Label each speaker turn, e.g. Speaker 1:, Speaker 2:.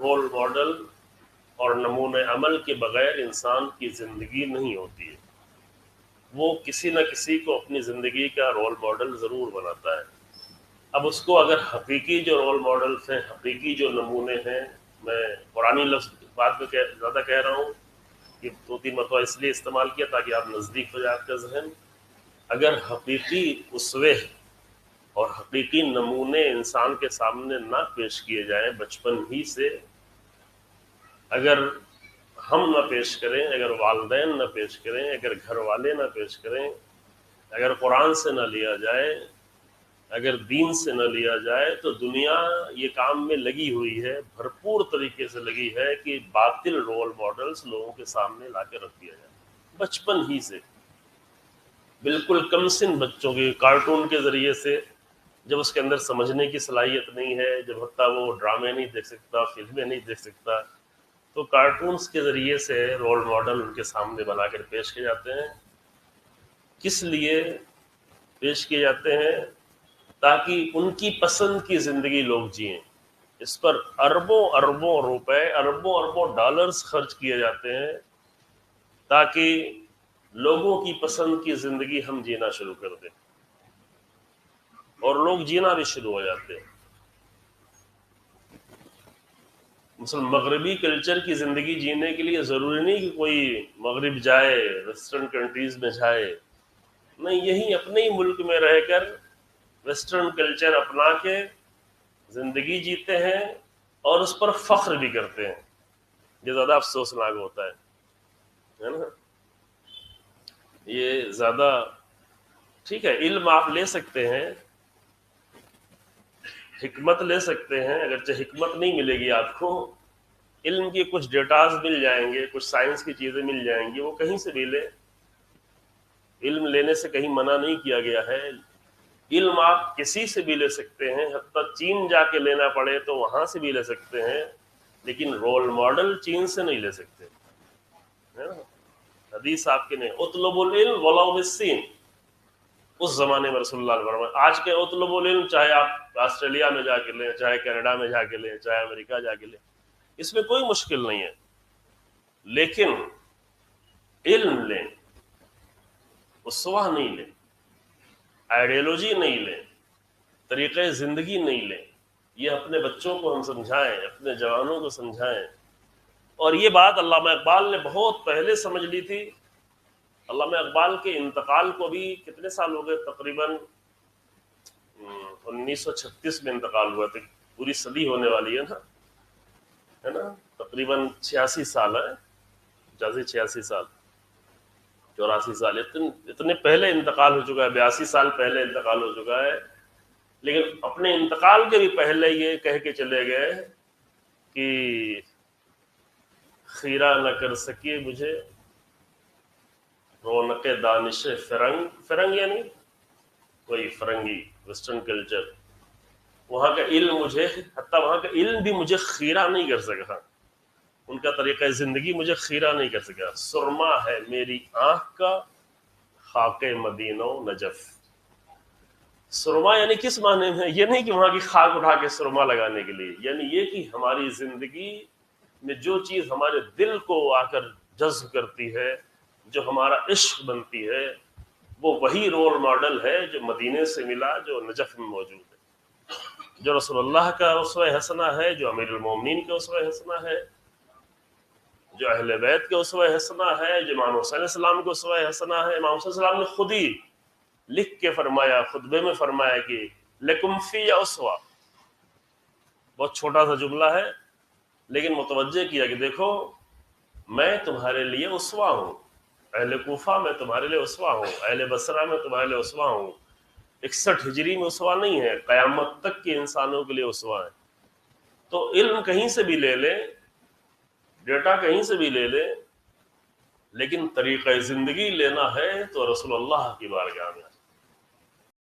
Speaker 1: Role model اور نمونۂ عمل کے بغیر انسان کی زندگی نہیں ہوتی ہے. وہ کسی نہ کسی کو اپنی زندگی کا رول ماڈل ضرور بناتا ہے. اب اس کو اگر حقیقی جو رول ماڈلس ہیں، حقیقی جو نمونے ہیں، میں قرآنی لفظ بات میں زیادہ کہہ رہا ہوں، یہ 2-3 مرتبہ اس لیے استعمال کیا تاکہ آپ نزدیک ہو جائے آپ کا ذہن. اگر حقیقی اسوے اور حقیقی نمونے انسان کے سامنے نہ پیش کیے جائیں بچپن ہی سے، اگر ہم نہ پیش کریں، اگر والدین نہ پیش کریں، اگر گھر والے نہ پیش کریں، اگر قرآن سے نہ لیا جائے، اگر دین سے نہ لیا جائے، تو دنیا یہ کام میں لگی ہوئی ہے، بھرپور طریقے سے لگی ہے کہ باطل رول ماڈلز لوگوں کے سامنے لا کے رکھ دیا جائے بچپن ہی سے. بالکل کم سن بچوں کے کارٹون کے ذریعے سے، جب اس کے اندر سمجھنے کی صلاحیت نہیں ہے، جب حتیٰ وہ ڈرامے نہیں دیکھ سکتا، فلمیں نہیں دیکھ سکتا، تو کارٹونز کے ذریعے سے رول ماڈل ان کے سامنے بنا کر پیش کیے جاتے ہیں. کس لیے پیش کیے جاتے ہیں؟ تاکہ ان کی پسند کی زندگی لوگ جئیں. اس پر اربوں اربوں روپے، اربوں اربوں ڈالرز خرچ کیے جاتے ہیں تاکہ لوگوں کی پسند کی زندگی ہم جینا شروع کر دیں، اور لوگ جینا بھی شروع ہو جاتے ہیں. مثلا مغربی کلچر کی زندگی جینے کے لیے ضروری نہیں کہ کوئی مغرب جائے، ویسٹرن کنٹریز میں جائے، نہیں، یہی اپنے ہی ملک میں رہ کر ویسٹرن کلچر اپنا کے زندگی جیتے ہیں اور اس پر فخر بھی کرتے ہیں. یہ زیادہ افسوسناک ہوتا ہے نا. یہ زیادہ ٹھیک ہے، علم آپ لے سکتے ہیں، حکمت لے سکتے ہیں، اگرچہ حکمت نہیں ملے گی آپ کو، علم کی کچھ ڈیٹاز مل جائیں گے، کچھ سائنس کی چیزیں مل جائیں گی، وہ کہیں سے بھی لے. علم لینے سے کہیں منع نہیں کیا گیا ہے. علم آپ کسی سے بھی لے سکتے ہیں، حتیٰ چین جا کے لینا پڑے تو وہاں سے بھی لے سکتے ہیں، لیکن رول ماڈل چین سے نہیں لے سکتے. حدیث آپ کے نہیں، اطلب العلم ولو بالصین. اس زمانے میں رسول اللہ نے فرمایا. آج کے اطلب العلم چاہے آپ آسٹریلیا میں جا کے لیں، چاہے کینیڈا میں جا کے لیں، چاہے امریکہ جا کے لیں، اس میں کوئی مشکل نہیں ہے، لیکن علم لیں، اسوہ نہیں لیں، آئیڈیالوجی نہیں لیں، طریقۂ زندگی نہیں لیں. یہ اپنے بچوں کو ہم سمجھائیں، اپنے جوانوں کو سمجھائیں. اور یہ بات علامہ اقبال نے بہت پہلے سمجھ لی تھی. علامہ اقبال کے انتقال کو بھی کتنے سال ہو گئے؟ تقریباً 1936 میں انتقال ہوا تھا. پوری صدی ہونے والی ہے نا، تقریباً 86 سال ہے، 86 سال، 84 سال، اتنے پہلے انتقال ہو چکا ہے. 82 سال پہلے انتقال ہو چکا ہے. لیکن اپنے انتقال کے بھی پہلے یہ کہہ کے چلے گئے کہ خیرہ نہ کر سکے مجھے رونق دانش فرنگ. فرنگ یعنی کوئی فرنگی، ویسٹرن کلچر. وہاں کا علم مجھے، حتیٰ وہاں کا علم بھی مجھے خیرہ نہیں کر سکا، ان کا طریقہ زندگی مجھے خیرہ نہیں کر سکا. سرما ہے میری آنکھ کا خاک مدینہ و نجف. سرما یعنی کس معنی میں؟ یہ نہیں کہ وہاں کی خاک اٹھا کے سرما لگانے کے لیے، یعنی یہ کہ ہماری زندگی میں جو چیز ہمارے دل کو آ کر جذب کرتی ہے، جو ہمارا عشق بنتی ہے، وہ وہی رول ماڈل ہے جو مدینے سے ملا، جو نجف میں موجود ہے، جو رسول اللہ کا اسوہ حسنہ ہے، جو امیر المومنین کا اسوہ حسنہ ہے، جو اہل بیت کا اسوہ حسنہ ہے، جو امام حسین علیہ السلام کا اسوہ حسنہ ہے. امام حسین علیہ السلام نے خود ہی لکھ کے فرمایا، خطبے میں فرمایا کہ لکم فی اسوہ. بہت چھوٹا سا جملہ ہے، لیکن متوجہ کیا کہ دیکھو میں تمہارے لیے اسوہ ہوں. اہل کوفہ میں تمہارے لیے اسوہ ہوں، اہل بصرہ میں تمہارے لیے اسوہ ہوں. 61 ہجری میں اسوہ نہیں ہے، قیامت تک کے انسانوں کے لیے اسوہ ہے. تو علم کہیں سے بھی لے لیں، ڈیٹا کہیں سے بھی لے لیں، لیکن طریقہ زندگی لینا ہے تو رسول اللہ کی بارگاہ میں